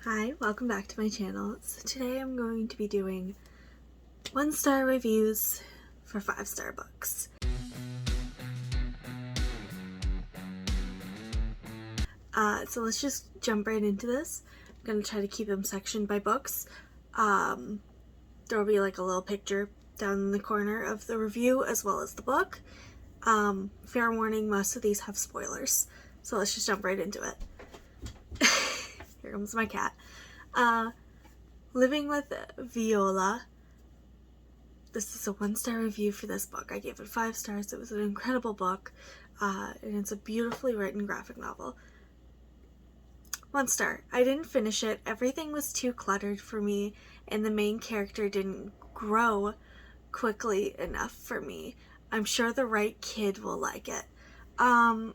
Hi, welcome back to my channel. So today I'm going to be doing 1-star reviews for 5-star books. So let's just jump right into this. I'm going to try to keep them sectioned by books. There will be like a little picture down in the corner of the review as well as the book. Fair warning, most of these have spoilers. So let's just jump right into it. Here comes my cat. Living with Viola. This is a 1-star review for this book. I gave it 5 stars. It was an incredible book, and it's a beautifully written graphic novel. 1 star. I didn't finish it. Everything was too cluttered for me, and the main character didn't grow quickly enough for me. I'm sure the right kid will like it. The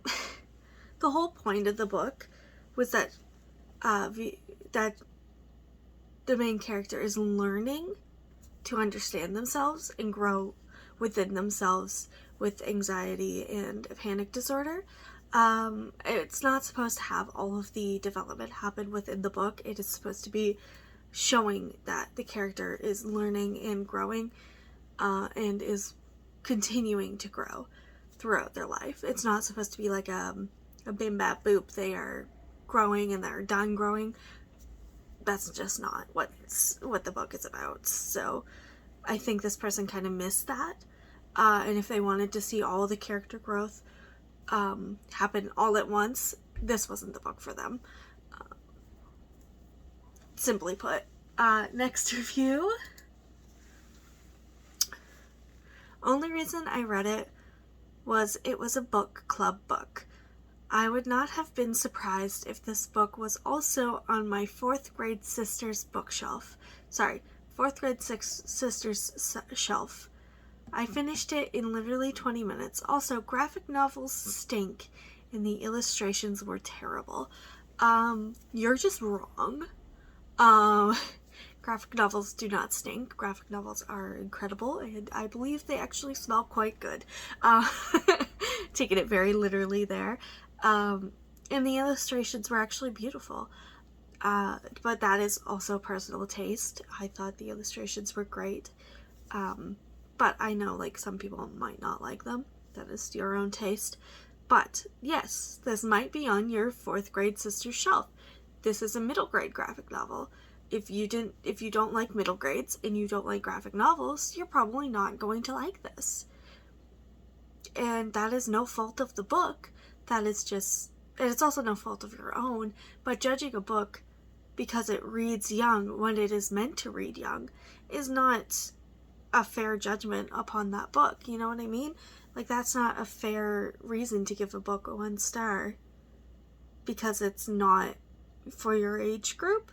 whole point of the book was that that the main character is learning to understand themselves and grow within themselves with anxiety and a panic disorder. It's not supposed to have all of the development happen within the book. It is supposed to be showing that the character is learning and growing and is continuing to grow throughout their life. It's not supposed to be like a bim bap boop. They are growing and they're done growing. That's just not what the book is about. So I think this person kind of missed that. And if they wanted to see all the character growth happen all at once, this wasn't the book for them. Simply put. Next review. Only reason I read it was a book club book. I would not have been surprised if this book was also on my 4th grade sister's bookshelf. Sorry, 4th grade sister's shelf. I finished it in literally 20 minutes. Also, graphic novels stink and the illustrations were terrible. You're just wrong. Graphic novels do not stink. Graphic novels are incredible, and I believe they actually smell quite good. Taking it very literally there. And the illustrations were actually beautiful. But that is also personal taste. I thought the illustrations were great. But I know like some people might not like them. That is your own taste. But yes, this might be on your 4th grade sister's shelf. This is a middle grade graphic novel. If you don't like middle grades and you don't like graphic novels, you're probably not going to like this. And that is no fault of the book. That is just, and it's also no fault of your own, but judging a book because it reads young when it is meant to read young is not a fair judgment upon that book. You know what I mean? Like, that's not a fair reason to give a book a 1 star because it's not for your age group.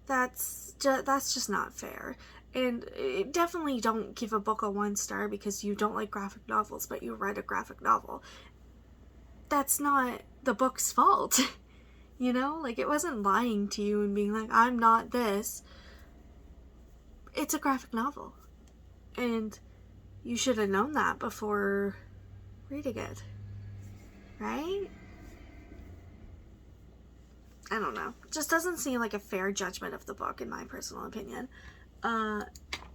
That's just not fair. And definitely don't give a book a 1 star because you don't like graphic novels, but you read a graphic novel. That's not the book's fault. You know? Like, it wasn't lying to you and being like, I'm not this. It's a graphic novel. And you should have known that before reading it. Right? I don't know. It just doesn't seem like a fair judgment of the book, in my personal opinion.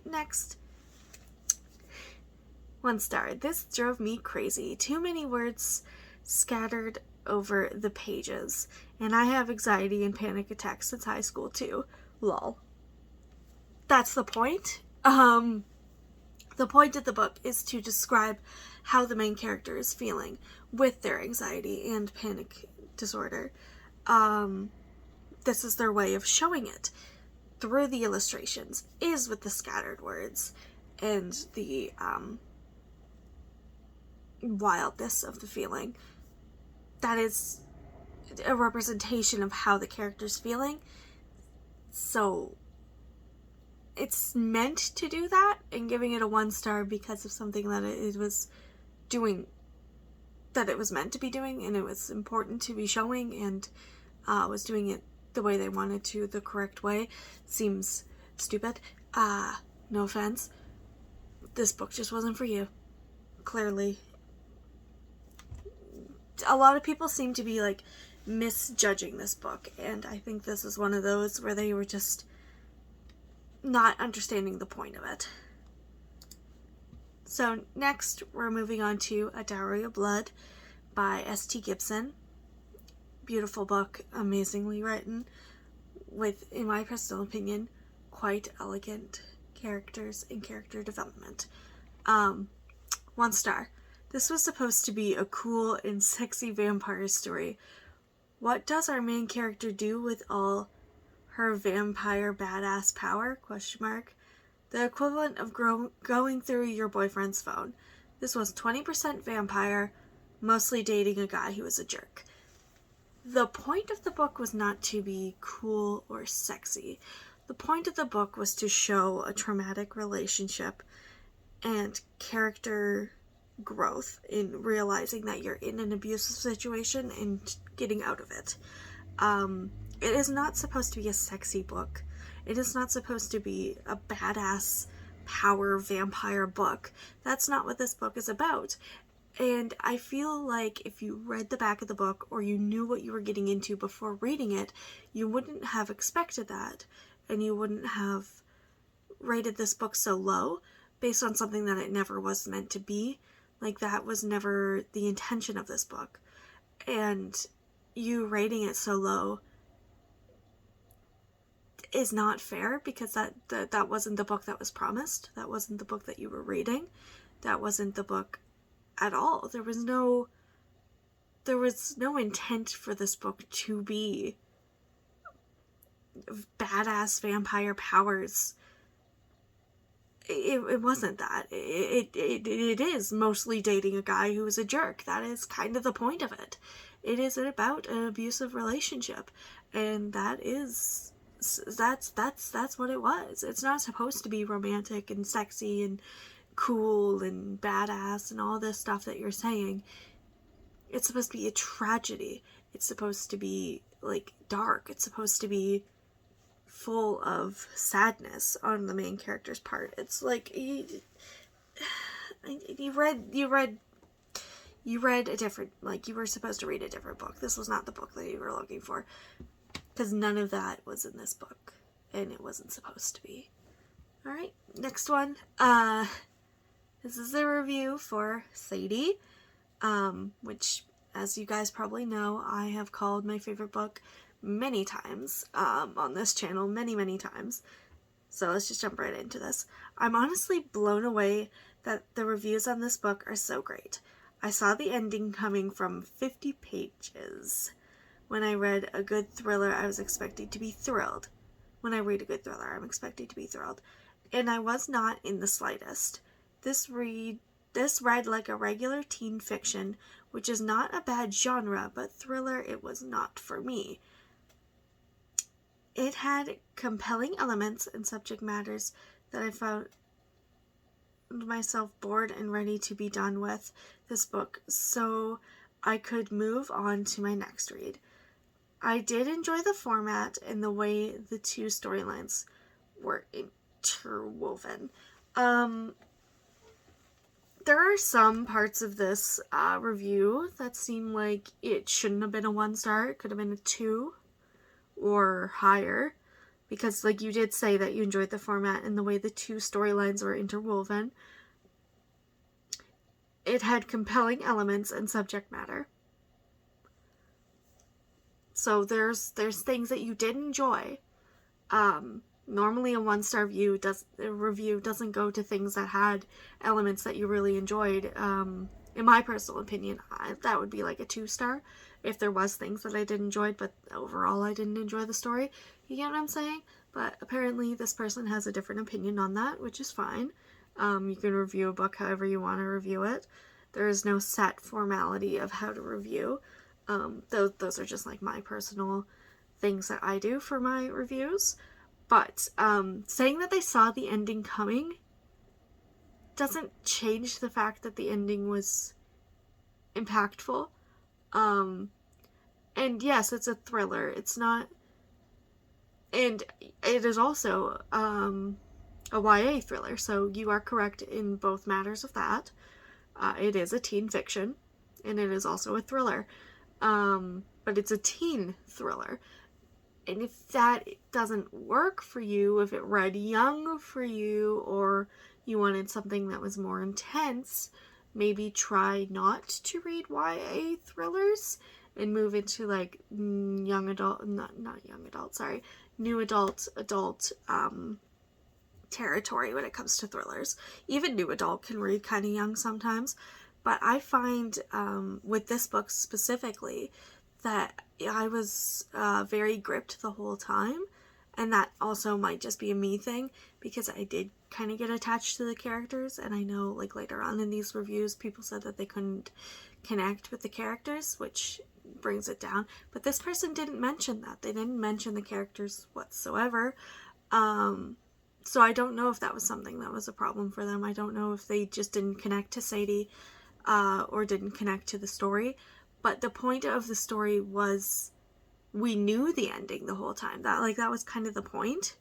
Next. 1 star. This drove me crazy. Too many words scattered over the pages. And I have anxiety and panic attacks since high school too. Lol. That's the point. The point of the book is to describe how the main character is feeling with their anxiety and panic disorder. This is their way of showing it through the illustrations, is with the scattered words and the wildness of the feeling. That is a representation of how the character's feeling. So it's meant to do that, and giving it a 1 star because of something that it was doing, that it was meant to be doing, and it was important to be showing, and was doing it the way they wanted to, the correct way, seems stupid. No offense. This book just wasn't for you. Clearly. A lot of people seem to be like misjudging this book, and I think this is one of those where they were just not understanding the point of it. So next, we're moving on to A Dowry of Blood by S.T. Gibson. Beautiful book, amazingly written, with, in my personal opinion, quite elegant characters and character development. 1 star. This was supposed to be a cool and sexy vampire story. What does our main character do with all her vampire badass power? ? The equivalent of going through your boyfriend's phone. This was 20% vampire, mostly dating a guy who was a jerk. The point of the book was not to be cool or sexy. The point of the book was to show a traumatic relationship and character growth in realizing that you're in an abusive situation and getting out of it. It is not supposed to be a sexy book. It is not supposed to be a badass power vampire book. That's not what this book is about. And I feel like if you read the back of the book or you knew what you were getting into before reading it, you wouldn't have expected that. And you wouldn't have rated this book so low based on something that it never was meant to be. Like, that was never the intention of this book. And you rating it so low is not fair, because that wasn't the book that was promised. That wasn't the book that you were reading. That wasn't the book at all. There was no intent for this book to be badass vampire powers. It wasn't that. It is mostly dating a guy who is a jerk. That is kind of the point of it. It is about an abusive relationship, and that's what it was. It's not supposed to be romantic and sexy and cool and badass and all this stuff that you're saying. It's supposed to be a tragedy. It's supposed to be, like, dark. It's supposed to be full of sadness on the main character's part. It's like you read a different, like, you were supposed to read a different book. This was not the book that you were looking for, because none of that was in this book, and it wasn't supposed to be. All right, next one. This is a review for Sadie, which, as you guys probably know, I have called my favorite book many times on this channel, many times. So let's just jump right into this. I'm honestly blown away that the reviews on this book are so great. I saw the ending coming from 50 pages. When I read a good thriller, I was expecting to be thrilled. When I read a good thriller, I'm expecting to be thrilled. And I was not in the slightest. This read like a regular teen fiction, which is not a bad genre, but thriller it was not for me. It had compelling elements and subject matters that I found myself bored and ready to be done with this book, so I could move on to my next read. I did enjoy the format and the way the two storylines were interwoven. There are some parts of this review that seem like it shouldn't have been a 1 star. It could have been a 2 or higher, because, like, you did say that you enjoyed the format and the way the two storylines were interwoven. It had compelling elements and subject matter. So there's things that you did enjoy. Normally a 1 star review doesn't go to things that had elements that you really enjoyed. In my personal opinion, that would be like a 2 star if there was things that I did enjoy, but overall I didn't enjoy the story. You get what I'm saying? But apparently this person has a different opinion on that, which is fine. You can review a book however you want to review it. There is no set formality of how to review. Those are just like my personal things that I do for my reviews. But saying that they saw the ending coming doesn't change the fact that the ending was impactful. And yes, it's a thriller. It's not... And it is also a YA thriller, so you are correct in both matters of that. It is a teen fiction, and it is also a thriller. but it's a teen thriller. And if that doesn't work for you, if it read young for you, or you wanted something that was more intense, maybe try not to read YA thrillers and move into like young adult, not young adult, sorry, new adult territory when it comes to thrillers. Even new adult can read kind of young sometimes, but I find with this book specifically that I was very gripped the whole time, and that also might just be a me thing because I did kind of get attached to the characters, and I know like later on in these reviews people said that they couldn't connect with the characters, which brings it down, but this person didn't mention that. They didn't mention the characters whatsoever. So I don't know if that was something that was a problem for them. I don't know if they just didn't connect to Sadie or didn't connect to the story. But the point of the story was we knew the ending the whole time. That was kind of the point.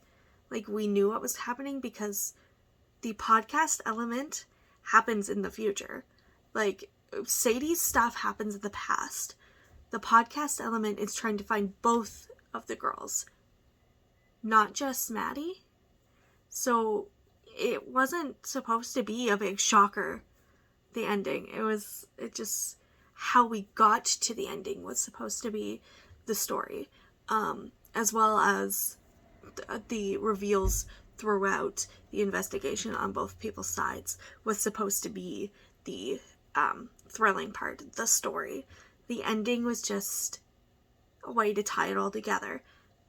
Like, we knew what was happening because the podcast element happens in the future. Like, Sadie's stuff happens in the past. The podcast element is trying to find both of the girls, not just Maddie. So it wasn't supposed to be a big shocker, the ending. It just, how we got to the ending was supposed to be the story, as well as the reveals throughout the investigation on both people's sides was supposed to be the thrilling part, the story. The ending was just a way to tie it all together.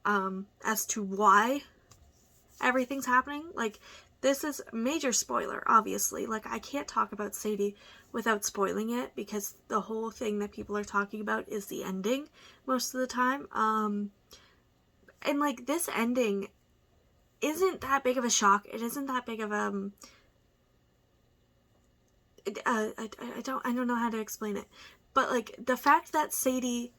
As to why everything's happening, like, this is a major spoiler, obviously. Like, I can't talk about Sadie without spoiling it, because the whole thing that people are talking about is the ending most of the time. And, like, this ending isn't that big of a shock. It isn't that big of I don't know how to explain it. But, like, the fact that Sadie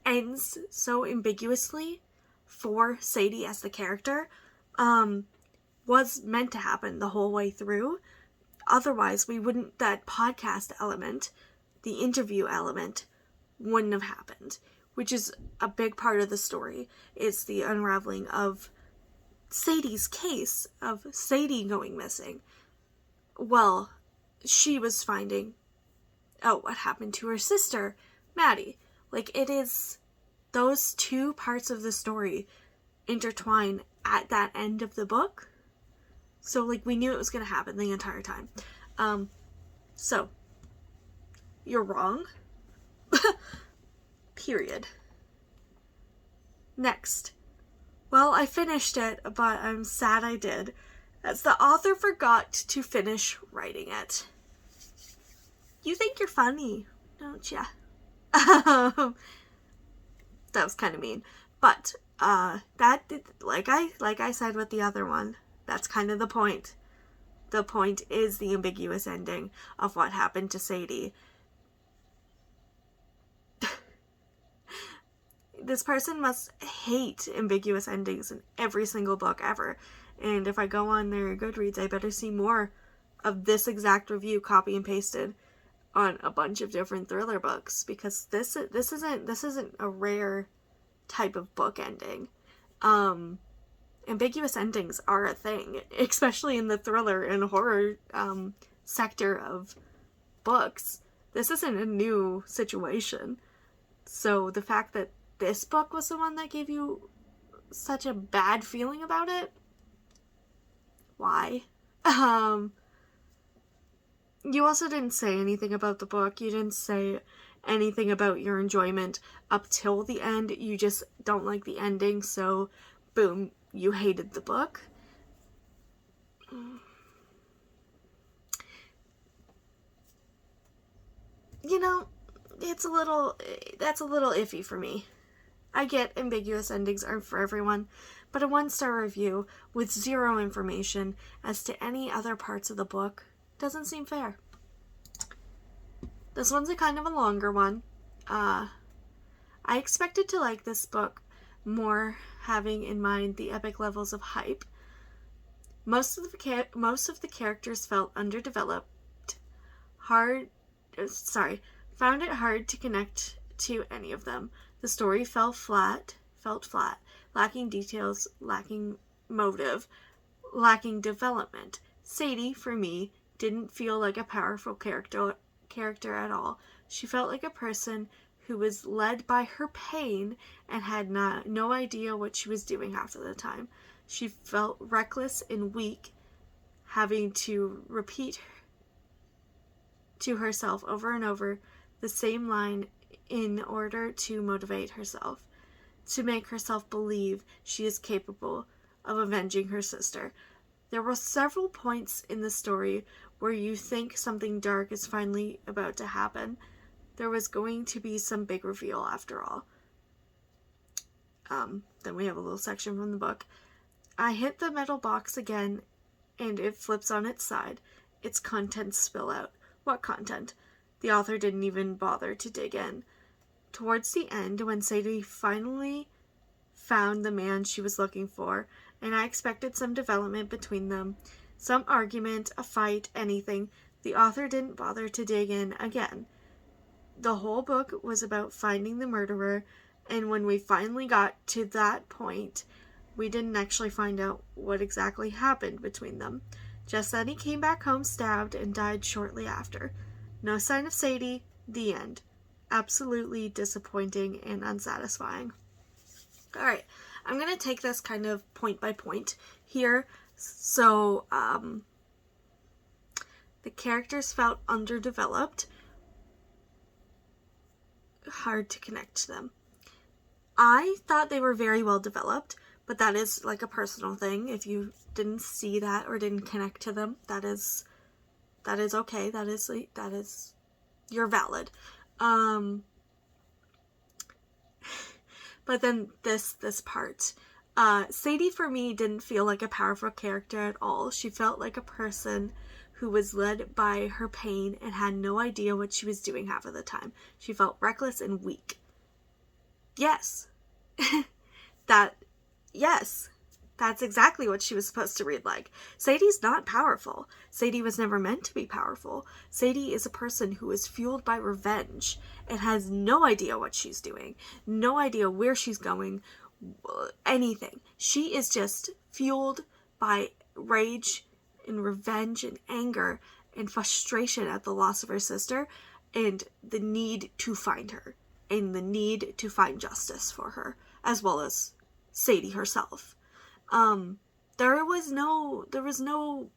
ends so ambiguously for Sadie as the character was meant to happen the whole way through. Otherwise, that podcast element, the interview element, wouldn't have happened, which is a big part of the story. It's the unraveling of Sadie's case, of Sadie going missing. Well, she was finding out what happened to her sister, Maddie. Like, it is those two parts of the story intertwine at that end of the book. So, like, we knew it was going to happen the entire time. So, you're wrong. Period. Next. Well, I finished it, but I'm sad I did, as the author forgot to finish writing it. You think you're funny, don't ya? That was kind of mean. But, like I said with the other one, that's kind of the point. The point is the ambiguous ending of what happened to Sadie. This person must hate ambiguous endings in every single book ever. And if I go on their Goodreads, I better see more of this exact review copy and pasted on a bunch of different thriller books, because this isn't a rare type of book ending. Ambiguous endings are a thing, especially in the thriller and horror sector of books. This isn't a new situation. So the fact that this book was the one that gave you such a bad feeling about it, why? You also didn't say anything about the book. You didn't say anything about your enjoyment up till the end. You just don't like the ending, so boom, you hated the book. You know, that's a little iffy for me. I get ambiguous endings aren't for everyone, but a 1-star review with zero information as to any other parts of the book doesn't seem fair. This one's a kind of a longer one. I expected to like this book more, having in mind the epic levels of hype. Most of the characters felt underdeveloped, found it hard to connect to any of them. The story felt flat, lacking details, lacking motive, lacking development. Sadie, for me, didn't feel like a powerful character at all. She felt like a person who was led by her pain and had no idea what she was doing half of the time. She felt reckless and weak, having to repeat to herself over and over the same line in order to motivate herself, to make herself believe she is capable of avenging her sister. There were several points in the story where you think something dark is finally about to happen. There was going to be some big reveal after all. Then we have a little section from the book. I hit the metal box again, and it flips on its side. Its contents spill out. What content? The author didn't even bother to dig in. Towards the end, when Sadie finally found the man she was looking for, and I expected some development between them, some argument, a fight, anything, the author didn't bother to dig in again. The whole book was about finding the murderer, and when we finally got to that point, we didn't actually find out what exactly happened between them. Just that he came back home stabbed and died shortly after. No sign of Sadie. The end. Absolutely disappointing and unsatisfying. Alright, I'm going to take this kind of point by point here. So, the characters felt underdeveloped. Hard to connect to them. I thought they were very well developed, but that is like a personal thing. If you didn't see that or didn't connect to them, that is okay. That is you're valid. But then this part. Sadie, for me, didn't feel like a powerful character at all. She felt like a person who was led by her pain and had no idea what she was doing half of the time. She felt reckless and weak. Yes. Yes. That's exactly what she was supposed to read like. Sadie's not powerful. Sadie was never meant to be powerful. Sadie is a person who is fueled by revenge and has no idea what she's doing, no idea where she's going, anything. She is just fueled by rage and revenge and anger and frustration at the loss of her sister and the need to find her and the need to find justice for her, as well as Sadie herself. There was no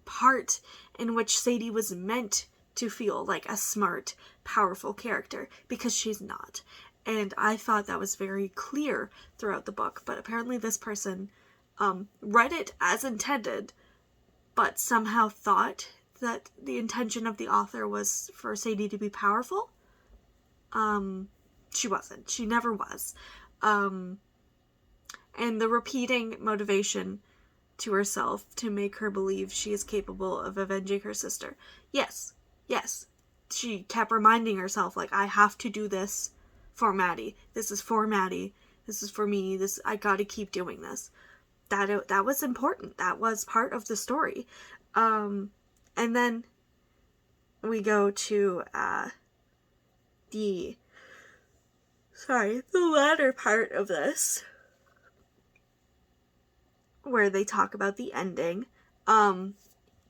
part in which Sadie was meant to feel like a smart, powerful character, because she's not. And I thought that was very clear throughout the book, but apparently this person read it as intended, but somehow thought that the intention of the author was for Sadie to be powerful. She wasn't. She never was. And the repeating motivation to herself to make her believe she is capable of avenging her sister. Yes. She kept reminding herself, like, I have to do this for Maddie. This is for Maddie. This is for me. I gotta keep doing this. That was important. That was part of the story. And then we go to the latter part of this, where they talk about the ending.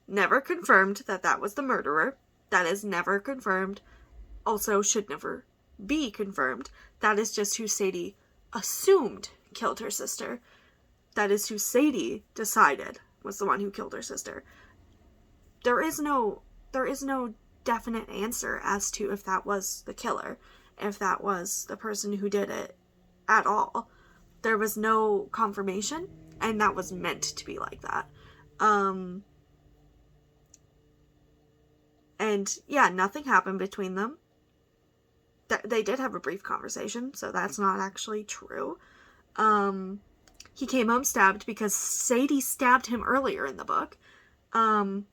Never confirmed that was the murderer. That is never confirmed. Also should never be confirmed. That is just who Sadie assumed killed her sister. That is who Sadie decided was the one who killed her sister. There is no definite answer as to if that was the killer, if that was the person who did it at all. There was no confirmation, and that was meant to be like that. And yeah, nothing happened between them. They did have a brief conversation, so that's not actually true. He came home stabbed because Sadie stabbed him earlier in the book. And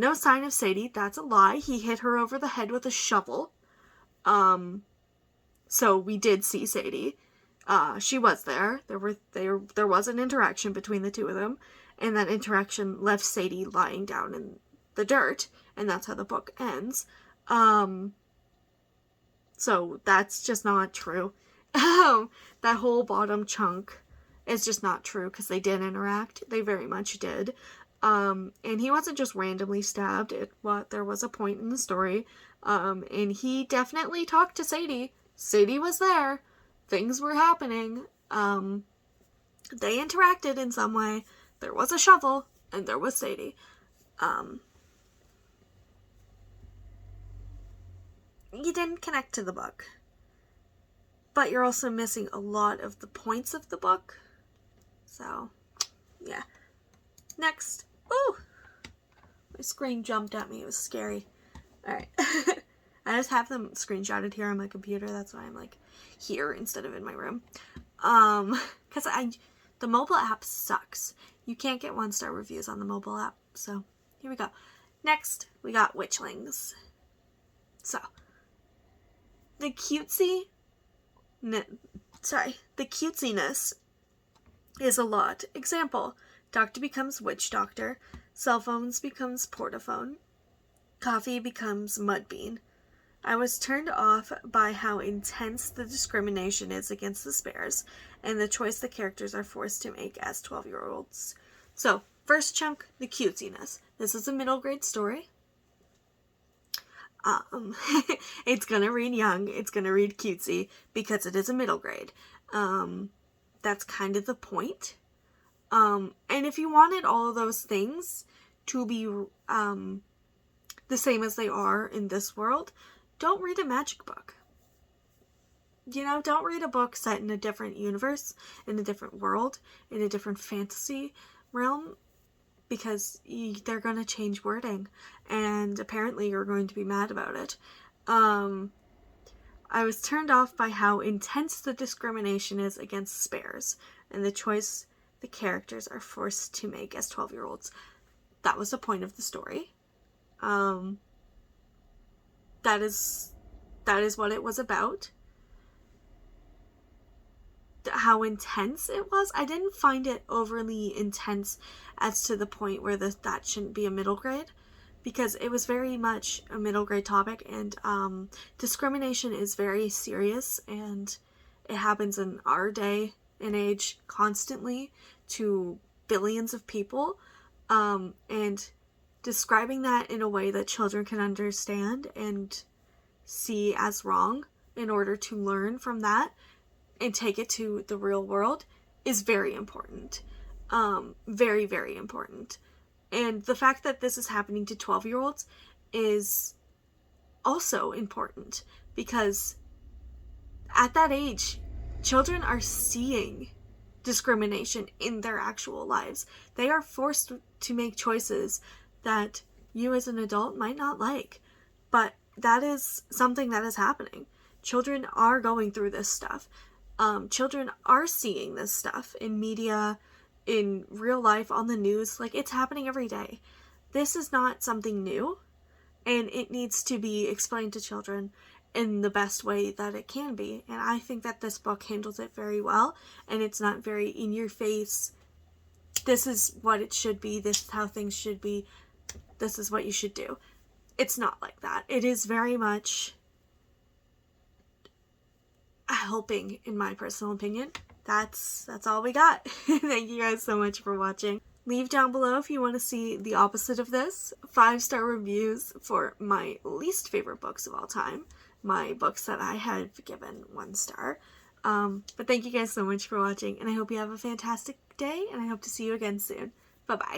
no sign of Sadie. That's a lie. He hit her over the head with a shovel. So we did see Sadie. She was there. There was an interaction between the two of them, and that interaction left Sadie lying down in the dirt, and that's how the book ends. So that's just not true. That whole bottom chunk is just not true because they did interact. They very much did. And he wasn't just randomly stabbed. There was a point in the story. And he definitely talked to Sadie. Sadie was there. Things were happening. They interacted in some way. There was a shovel, and there was Sadie. You didn't connect to the book. But you're also missing a lot of the points of the book. So, yeah. Next. Ooh! My screen jumped at me. It was scary. Alright. I just have them screenshotted here on my computer. That's why I'm, like, here instead of in my room. Because the mobile app sucks. You can't get 1-star reviews on the mobile app. So, here we go. Next, we got Witchlings. So, the cutesiness is a lot. Example, doctor becomes witch doctor, cell phones becomes portaphone, coffee becomes mudbean. I was turned off by how intense the discrimination is against the spares, and the choice the characters are forced to make as 12-year-olds. So, first chunk, the cutesiness. This is a middle grade story. It's gonna read young, it's gonna read cutesy, because it is a middle grade. That's kind of the point. And if you wanted all of those things to be the same as they are in this world, don't read a magic book. You know, don't read a book set in a different universe, in a different world, in a different fantasy realm, because they're going to change wording, and apparently you're going to be mad about it. I was turned off by how intense the discrimination is against spares, and the choice the characters are forced to make as 12-year-olds. That was the point of the story. That is what it was about. How intense it was, I didn't find it overly intense as to the point where that shouldn't be a middle grade, because it was very much a middle grade topic, and discrimination is very serious, and it happens in our day and age constantly to billions of people, and describing that in a way that children can understand and see as wrong in order to learn from that and take it to the real world is very important. Very, very important. And the fact that this is happening to 12-year-olds is also important, because at that age, children are seeing discrimination in their actual lives. They are forced to make choices that you as an adult might not like, but that is something that is happening. Children are going through this stuff. Children are seeing this stuff in media, in real life, on the news. Like, it's happening every day. This is not something new, and it needs to be explained to children in the best way that it can be. And I think that this book handles it very well, and it's not very in your face. This is what it should be. This is how things should be. This is what you should do. It's not like that. It is very much helping, in my personal opinion. That's all we got. Thank you guys so much for watching. Leave down below if you want to see the opposite of this. 5-star reviews for my least favorite books of all time. My books that I have given 1 star. But thank you guys so much for watching, and I hope you have a fantastic day, and I hope to see you again soon. Bye-bye.